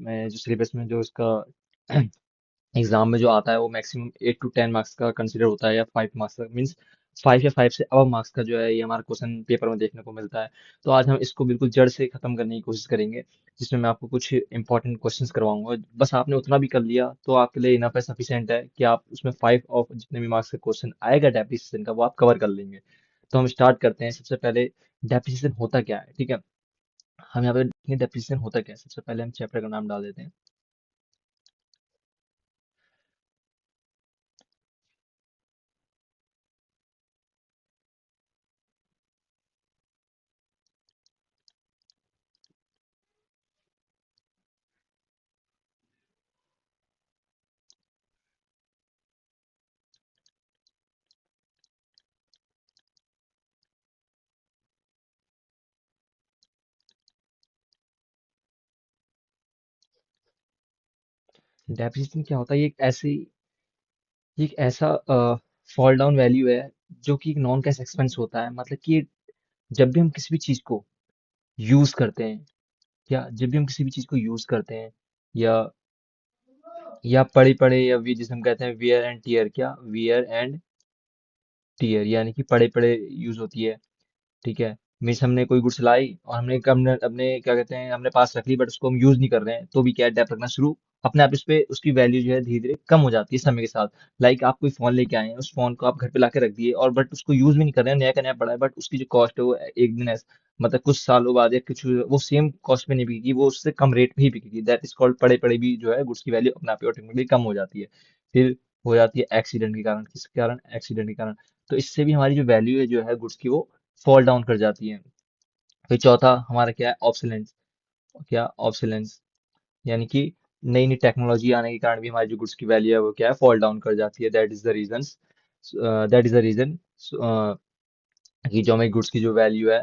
जो सिलेबस में जो इसका एग्जाम में जो आता है वो मैक्सिमम 8 to 10 मार्क्स का कंसिडर होता है, या 5 मार्क्स का, मीन्स 5 या 5 से अब मार्क्स का जो है ये हमारा क्वेश्चन पेपर में देखने को मिलता है। तो आज हम इसको बिल्कुल जड़ से खत्म करने की कोशिश करेंगे, जिसमें मैं आपको कुछ इंपॉर्टेंट क्वेश्चंस करवाऊंगा। बस आपने उतना भी कर लिया तो आपके लिए इनफ है, सफिशिएंट है कि आप उसमें 5 ऑफ जितने भी मार्क्स का क्वेश्चन आएगा डेप्रिसिएशन का वो आप कवर कर लेंगे। तो हम स्टार्ट करते हैं। सबसे पहले डेप्रिसिएशन होता क्या है, ठीक है। हम यहाँ पे देखेंगे डेप्रिसिएशन होता क्या है। सबसे पहले हम चैप्टर का नाम डाल देते हैं। डेप्रिसिएशन क्या होता है? ये एक ऐसा फॉल डाउन वैल्यू है जो कि एक नॉन कैश एक्सपेंस होता है। मतलब कि जब भी हम किसी भी चीज को यूज करते हैं, या जब भी हम किसी भी चीज को यूज करते हैं, या पड़े पड़े, या वी जिसे हम कहते हैं वियर एंड टीयर, क्या वियर एंड टीयर यानी कि पड़े पड़े यूज होती है, ठीक है। मीन्स हमने कोई गुड्स लाई और हमने अपने क्या कहते हैं हमने पास रख ली, बट उसको हम यूज नहीं कर रहे हैं, तो भी क्या डेप रखना शुरू अपने आप इस पे उसकी वैल्यू जो है धीरे धीरे कम हो जाती है समय के साथ। लाइक आप कोई फोन लेके आए हैं, उस फोन को आप घर पे लाके रख दिए और बट उसको यूज भी नहीं कर रहे हैं, नया का नया पड़ा है, बट उसकी जो कॉस्ट है वो एक दिन मतलब कुछ सालों बाद या कुछ वो सेम कॉस्ट पे नहीं बिकेगी, वो उससे कम रेट पे ही बिकेगी। दैट इज कॉल्ड पड़े पड़े भी जो है गुड्स की वैल्यू अपने आप ही ऑटोमेटिकली कम हो जाती है। फिर हो जाती है एक्सीडेंट के कारण। किसके कारण? एक्सीडेंट के कारण। तो इससे भी हमारी जो वैल्यू है जो है गुड्स की वो फॉल डाउन कर जाती है। फिर चौथा हमारा क्या है? ऑब्सोलेंस। क्या? ऑब्सोलेंस यानी कि नई नई टेक्नोलॉजी आने के कारण भी हमारी जो गुड्स की वैल्यू है वो क्या है? फॉल डाउन कर जाती है। दैट इज द रीजन कि जो हमारी गुड्स की जो वैल्यू है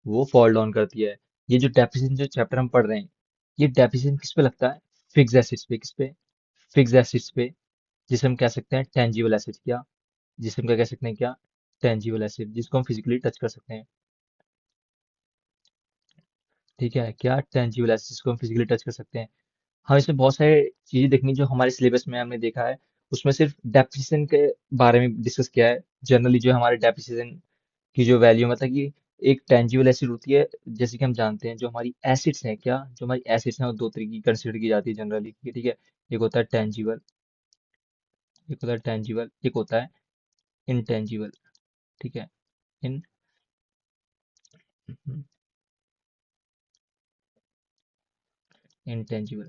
वो फॉल डाउन करती है। ये जो डेप्रिसिएशन जो चैप्टर हम पढ़ रहे हैं, ये डेप्रिसिएशन किस पे लगता है? फिक्स एसेट्स पे। किस पे? फिक्स एसेट्स पे, जिसे हम कह सकते हैं टेंजिबल एसेट। क्या? जिसे हम क्या कह सकते हैं? क्या? टेंजिबल एसेट, जिसको हम फिजिकली टच कर सकते हैं, ठीक है। क्या? टेंजिबल एसेट, जिसको हम फिजिकली टच कर सकते हैं। हाँ, इसमें बहुत सारे चीजें देखनी जो हमारे सिलेबस में हमने देखा है। उसमें सिर्फ डेप्रिसिएशन के बारे में डिस्कस किया है। जनरली जो हमारे डेप्रिसिएशन की जो वैल्यू, मतलब कि एक टेंजिबल एसिड होती है, जैसे कि हम जानते हैं जो हमारी एसिड्स हैं, क्या? जो हमारी एसिड्स हैं वो दो तरीके की कंसिडर की जाती है जनरली, ठीक है। एक होता है टेंजिबल, एक होता है इनटेंजिबल, ठीक है। इन इनटेंजिबल।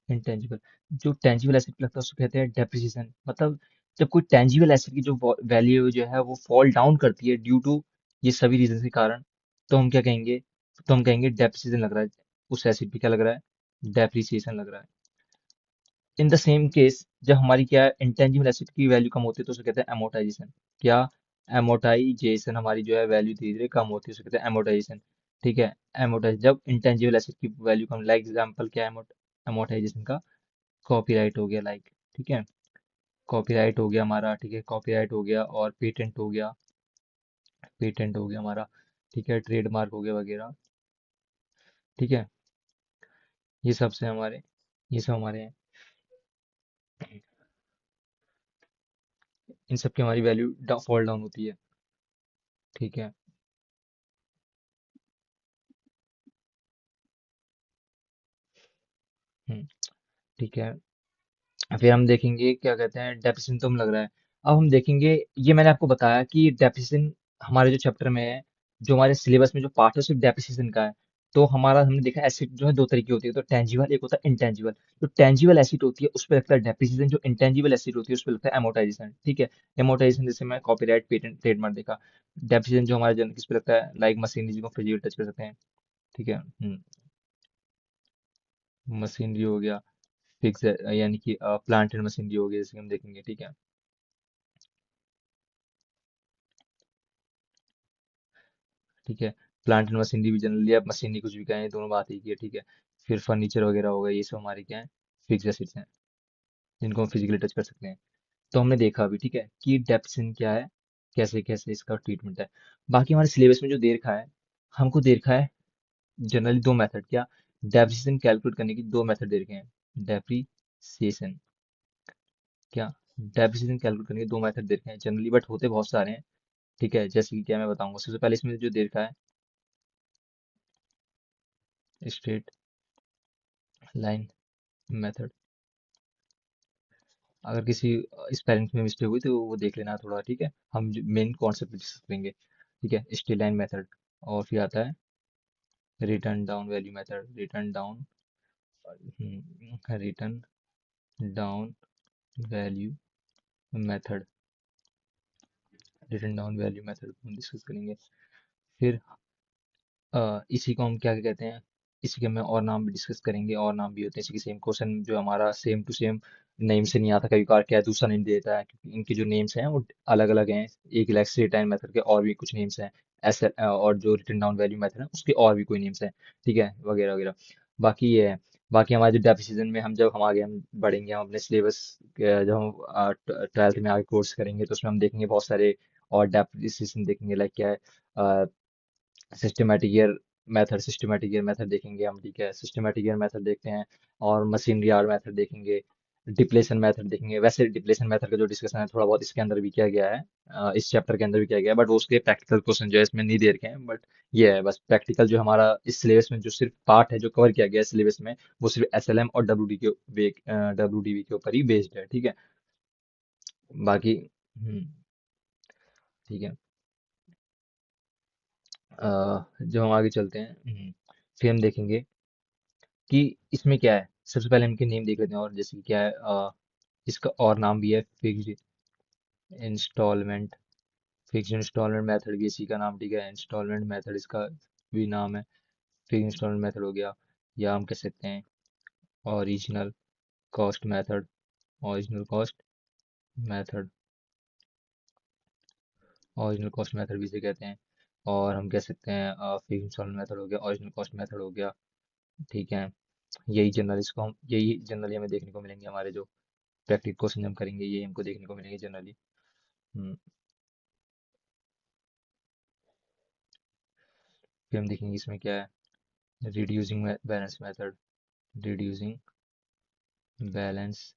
इंटेंजिबल। जो टेंजिबल एसेट लगता है उसको कहते हैं डेप्रिसिएशन। मतलब जब कोई टेंजिबल एसेट की जो वैल्यू जो है वो फॉल डाउन करती है ड्यू टू ये सभी रीजन के कारण, तो हम क्या कहेंगे? तो हम कहेंगे डेप्रिसिएशन लग रहा है। उस एसिड पे क्या लग रहा है? डेप्रिसिएशन लग रहा है। इन द सेम केस जब हमारी क्या है इंटेंजिबल एसेट की वैल्यू कम होती है तो उसे कहते हैं एमोटाइजेशन। क्या? एमोटाइजेशन। हमारी जो है वैल्यू धीरे धीरे कम होती है, उसे कहते हैं एमोटाइजेशन, ठीक है। एमोटाइज जब इंटेंजिबल एसेट की वैल्यू कम, लाइक एग्जांपल क्या है एमोटाइजेशन का? कॉपीराइट हो गया, लाइक, ठीक है। कॉपीराइट हो गया हमारा, ठीक है। कॉपीराइट हो गया और पेटेंट हो गया, हमारा, ठीक है। ट्रेडमार्क हो गया वगैरह, ठीक है। ये सब से हमारे ये सब हमारे हैं। इन सब की हमारी वैल्यू फॉल डाउन होती है, ठीक है। हम्म, ठीक है। फिर हम देखेंगे क्या कहते हैं डेप्रिसिएशन तो हम लग रहा है। अब हम देखेंगे, ये मैंने आपको बताया कि डेप्रिसिएशन हमारे जो चैप्टर में है, जो हमारे सिलेबस में जो पार्ट है सिर्फ डेप्रिसिएशन का है। तो हमारा हमने देखा एसिड जो है दो तरीके होती है, तो टेंजिबल, एक होता है इंटेंजिबल। जो टेंजिबल एसिड होती है उस पर लगता है डेप्रिसिएशन, जो इंटेंजिबल एसिड होती है उस पर लगता है एमोटाइजेशन, ठीक है। एमोटाइजेशन जैसे मैं कॉपीराइट पेटेंट ट्रेडमार्क देखा। डेप्रिसिएशन जो हमारे किस पे लगता है? लाइक मशीनरी जिसको फिजिकल टच कर सकते हैं, ठीक है। मशीनरी हो गया, फिक्स यानी कि प्लांट एंड मशीनरी हो गया, जैसे कि हम देखेंगे, ठीक है। ठीक है। प्लांट एंड मशीनरी भी जनरली आप मशीनरी कुछ भी कहें दोनों बात एक ही है, ठीक है। फिर फर्नीचर वगैरह होगा, ये सब हमारे क्या है? फिक्स एसेट्स हैं, जिनको हम फिजिकली टच कर सकते हैं। तो हमने देखा अभी, ठीक है, कि डेप्थ क्या है, कैसे कैसे इसका ट्रीटमेंट है। बाकी हमारे सिलेबस में जो दे रखा है, हमको दे रखा है जनरली दो मेथड क्या, डेप्रिसिएशन कैलकुलेट करने की दो मेथड दे रखे हैं। डेप्रिसिएशन क्या, डेप्रिसिएशन कैलकुलेट करने के दो मेथड दे रखे हैं जनरली, बट होते बहुत सारे हैं। ठीक है, जैसे कि क्या मैं बताऊंगा, सबसे पहले इसमें जो दे रखा है स्ट्रेट लाइन मेथड। अगर किसी स्पेलिंग में मिस्टेक हुई तो वो देख लेना थोड़ा, ठीक है। हम मेन कॉन्सेप्ट डिस्कस करेंगे। ठीक है, स्ट्रेट लाइन मेथड। और फिर आता है return down value method, return down, return down value method, return down value method हम डिस्कस करेंगे। फिर इसी को हम क्या कहते हैं, इसी के में और नाम भी डिस्कस करेंगे। और नाम भी होते हैं इसी के, सेम क्वेश्चन जो हमारा सेम टू सेम नेम से नहीं आता, कभी कभार क्या है दूसरा नेम दे देता है, क्योंकि इनके जो नेम्स हैं वो अलग अलग हैं। एक इलेक्ट्रिक रिटर्न मेथड के और भी कुछ नेम्स हैं, ऐसे और जो रिटर्न डाउन वैल्यू मेथड है उसके और भी कोई नेम्स हैं। ठीक है, वगैरह वगैरह। बाकी ये है। बाकी हमारे जो डेफिनेशन में हम जब हम आगे हम बढ़ेंगे, हम अपने सिलेबस जब हम 12th में आगे कोर्स करेंगे तो उसमें हम देखेंगे बहुत सारे और डेफिनेशन देखेंगे, लाइक क्या है, systematic year method, systematic year method देखेंगे हम। ठीक है, सिस्टमेटिक ईयर मेथड देखते हैं। और मशीनरी आर मेथड देखेंगे, डिप्लेशन मेथड देखेंगे। वैसे डिप्लेशन मेथड का जो डिस्कशन है थोड़ा बहुत इसके अंदर भी किया गया है, इस चैप्टर के अंदर भी किया गया है, बट वो उसके प्रैक्टिकल क्वेश्चन जो है इसमें नहीं दे रखे हैं। बट ये है बस, प्रैक्टिकल जो हमारा इस सिलेबस में जो सिर्फ पार्ट है जो कवर किया गया है सिलेबस में, वो सिर्फ एसएलएम और डब्ल्यूडीवी के ऊपर ही बेस्ड है। ठीक है, बाकी ठीक है। जब हम आगे चलते हैं, फिर हम देखेंगे कि इसमें क्या है। सबसे पहले हम इनके नेम देख लेते हैं, और जैसे कि क्या है, इसका और नाम भी है fixed instalment, fixed instalment method भी इसी का नाम। ठीक है, इंस्टॉलमेंट मेथड इसका भी नाम है, फिक्स्ड इंस्टॉलमेंट मेथड हो गया। या हम कह सकते हैं original cost method, original cost method, original cost method भी इसे कहते हैं। और हम कह सकते हैं फिक्स्ड इंस्टॉलमेंट मेथड हो गया, ओरिजिनल कॉस्ट मेथड हो गया। ठीक है, यही जनरल इसको हम, यही जनरली हमें देखने को मिलेंगे, हमारे जो प्रैक्टिकल क्वेश्चन हम करेंगे यही हमको देखने को मिलेंगे जनरली। फिर हम देखेंगे इसमें क्या है, reducing balance method, reducing balance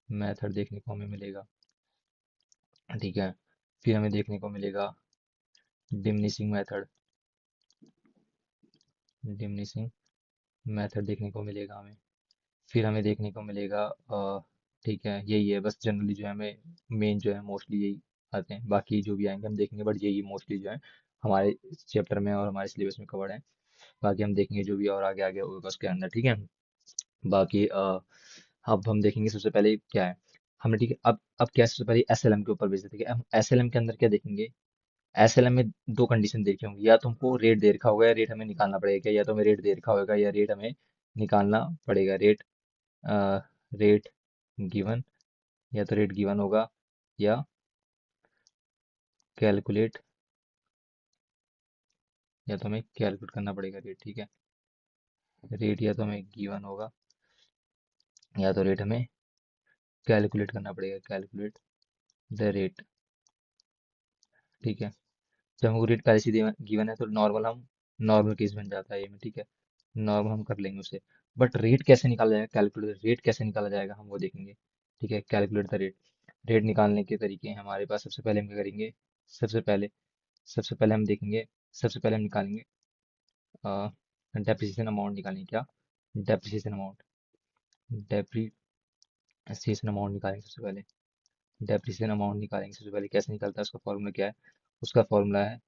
method देखने को हमें मिलेगा। ठीक है, फिर हमें देखने को मिलेगा डिमिनिशिंग मेथड, डिमिनिशिंग मेथड देखने को मिलेगा हमें। फिर हमें देखने को मिलेगा ठीक है, यही है बस जनरली जो है हमें मेन जो है मोस्टली यही आते हैं। बाकी जो भी आएंगे हम देखेंगे, बट यही मोस्टली जो है हमारे चैप्टर में और हमारे सिलेबस में कवर्ड है। बाकी हम देखेंगे जो भी और आगे आगे होगा उसके अंदर। ठीक है, बाकी अब हम देखेंगे सबसे पहले क्या है। हमने ठीक है, अब क्या है, सबसे पहले एसएलएम के ऊपर बेस देखेंगे। हम एसएलएम के अंदर क्या देखेंगे, एसएलएम में दो कंडीशन देखे होंगे, या तो हमको रेट दे रखा होगा या रेट हमें निकालना पड़ेगा क्या, या तो हमें रेट दे रखा होगा या रेट हमें निकालना पड़ेगा। रेट रेट गिवन, या तो रेट गिवन होगा या कैलकुलेट, या तो हमें कैलकुलेट करना पड़ेगा रेट। ठीक है, रेट या तो हमें गिवन होगा या तो रेट हमें कैलकुलेट करना पड़ेगा, कैलकुलेट द रेट। ठीक है, जब हमको रेट पहले से गिवन है तो नॉर्मल हम, नॉर्मल केस बन जाता है ये में। ठीक है, नॉर्मल हम कर लेंगे उसे। बट रेट कैसे निकाला जाएगा, कैलकुलेट रेट कैसे निकाला जाएगा हम वो देखेंगे। ठीक है, कैलकुलेट द रेट, रेट निकालने के तरीके हैं हमारे पास। सबसे पहले हम क्या करेंगे, सबसे पहले सबसे पहले हम देखेंगे, सबसे पहले हम निकालेंगे डेप्रिसिएशन अमाउंट निकालेंगे। क्या, डेप्रिसिएशन अमाउंट, डेप्रिसिएशन अमाउंट निकालेंगे सबसे पहले। डेप्रिसिएशन अमाउंट निकालेंगे सबसे पहले, कैसे निकलता है उसका फॉर्मूला क्या है, उसका फॉर्मूला है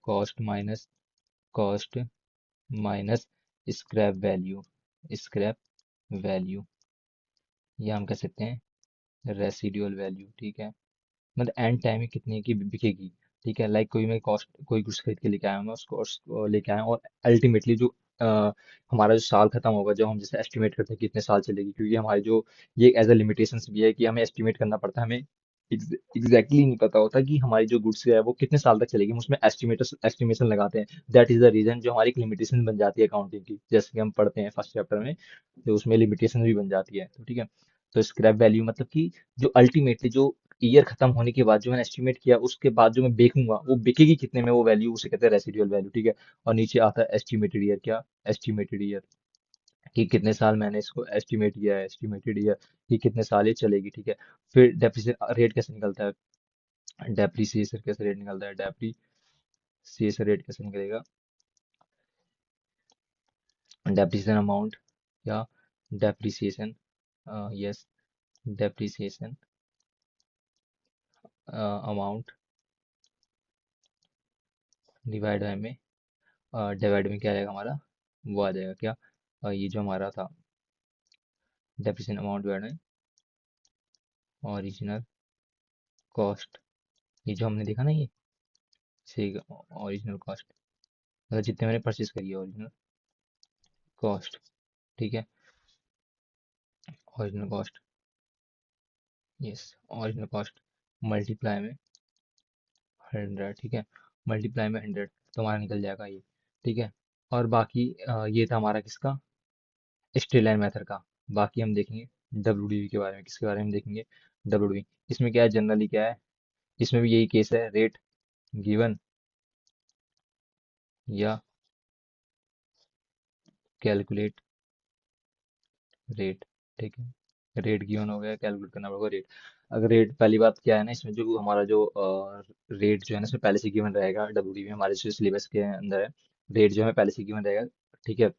cost minus, cost minus scrap value, scrap value, या हम कह सकते हैं रेसिडुअल वैल्यू। ठीक है, मतलब एंड टाइम में कितने की बिकेगी। ठीक है, लाइक कोई मैं कॉस्ट, कोई गुड्स खरीद के लेके आया हूँ, मैं उसको लेके आया हूँ, और अल्टीमेटली जो हमारा जो साल खत्म होगा, जो हम जैसे एस्टिमेट करते हैं कितने साल चलेगी, क्योंकि हमारी जो ये एज अ लिमिटेशंस भी है कि हमें एस्टिमेट करना पड़ता है, हमें एग्जैक्टली नहीं पता होता कि हमारी जो गुड्स है वो कितने साल तक चलेगी। हम उसमें एस्टिमेशन लगाते हैं। दैट इज द रीजन जो हमारी एक लिमिटेशन बन जाती है अकाउंटिंग की, जैसे कि हम पढ़ते हैं फर्स्ट चैप्टर में, तो उसमें लिमिटेशन भी बन जाती है। तो ठीक है, तो स्क्रैप वैल्यू मतलब कि जो अल्टीमेटली जो ईयर खत्म होने के बाद जो मैंने एस्टिमेट किया उसके बाद जो मैं बेचूंगा वो बिकेगी कितने में, वो वैल्यू उसे कहते हैं रेसिडुअल वैल्यू, ठीक है। और नीचे आता है एस्टिमेटेड ईयर, क्या, एस्टिमेटेड ईयर, कि कितने साल मैंने इसको एस्टिमेट किया है, एस्टिमेटेड ईयर कि कितने साल ये चलेगी, ठीक है। फिर डेप्रिसिएशन रेट कैसे निकलता है, डेप्रिसिएशन कैसे रेट निकलता है, डेप्रिसिएशन रेट कैसे निकलेगा, डेप्रिसिएशन अमाउंट, या depreciation, yes, depreciation amount divide by में, डिवाइड में क्या आएगा हमारा, वो आ जाएगा क्या, ये जो हमारा था डेप्रिसिएशन अमाउंट डिवाइड में ओरिजिनल कॉस्ट, ये जो हमने देखा ना ये, ठीक है, ओरिजिनल कॉस्ट, मतलब जितने मैंने परचेज करी है ओरिजिनल कॉस्ट, ठीक है, original cost, yes, original cost multiply में 100, ठीक है, मल्टीप्लाई में 100, तो हमारा निकल जाएगा ये, ठीक है। और बाकी ये था हमारा किसका, स्ट्रेट लाइन मेथड का। बाकी हम देखेंगे डब्ल्यूडीवी के बारे में, किसके बारे में देखेंगे, डब्ल्यूडीवी। इसमें क्या है, जनरली क्या है, इसमें भी यही केस है, रेट गिवन या कैलकुलेट रेट, ठीक है, रेट गिवन हो गया, कैलकुलेट करना पड़ेगा रेट। अगर रेट, पहली बात क्या है ना, इसमें जो हमारा जो रेट जो है ना इसमें पहले से गिवन रहेगा, डब्ल्यूडीवी में हमारे जो सिलेबस के अंदर है, रेट जो है पहले से गिवन रहेगा, ठीक है।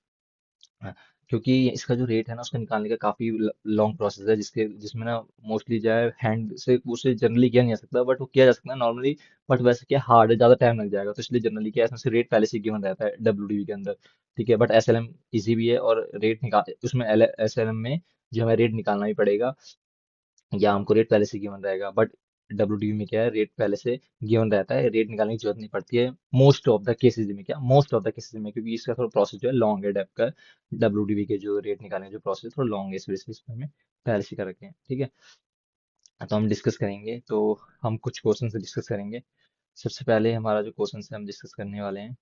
हाँ, क्योंकि इसका जो रेट है ना उसको निकालने का काफी लॉन्ग प्रोसेस है, जिसमें ना मोस्टली जो है हैंड से उसे जनरली किया नहीं जा सकता, बट वो किया जा सकता है नॉर्मली। बट वैसे क्या हार्ड है, ज्यादा टाइम लग जाएगा, तो इसलिए जनरली क्या है, इसमें से रेट पहले से गिवन रहता है डब्ल्यूडीवी के अंदर, ठीक है। बट एसएलएम इजी भी है, और रेट निकाल उसमें एसएलएम में जो हमें रेट निकालना ही पड़ेगा, या हमको रेट पहले से गिवन रहेगा। बट डब्ल्यूडीवी में क्या है, रेट पहले से गिवन रहता है, रेट निकालने की जरूरत नहीं पड़ती है मोस्ट ऑफ द केसेस में, क्या, मोस्ट ऑफ द केसेस में, क्योंकि इसका थोड़ा प्रोसेस जो है लॉन्ग है डेप का, डब्ल्यूडीवी के जो रेट निकालने का जो प्रोसेस थोड़ा लॉन्ग है, इस वजह से इसमें हमें पहले से कर रखे हैं, ठीक है। तो हम डिस्कस करेंगे, तो हम कुछ क्वेश्चन से डिस्कस करेंगे। सबसे पहले हमारा जो क्वेश्चन है हम डिस्कस करने वाले हैं,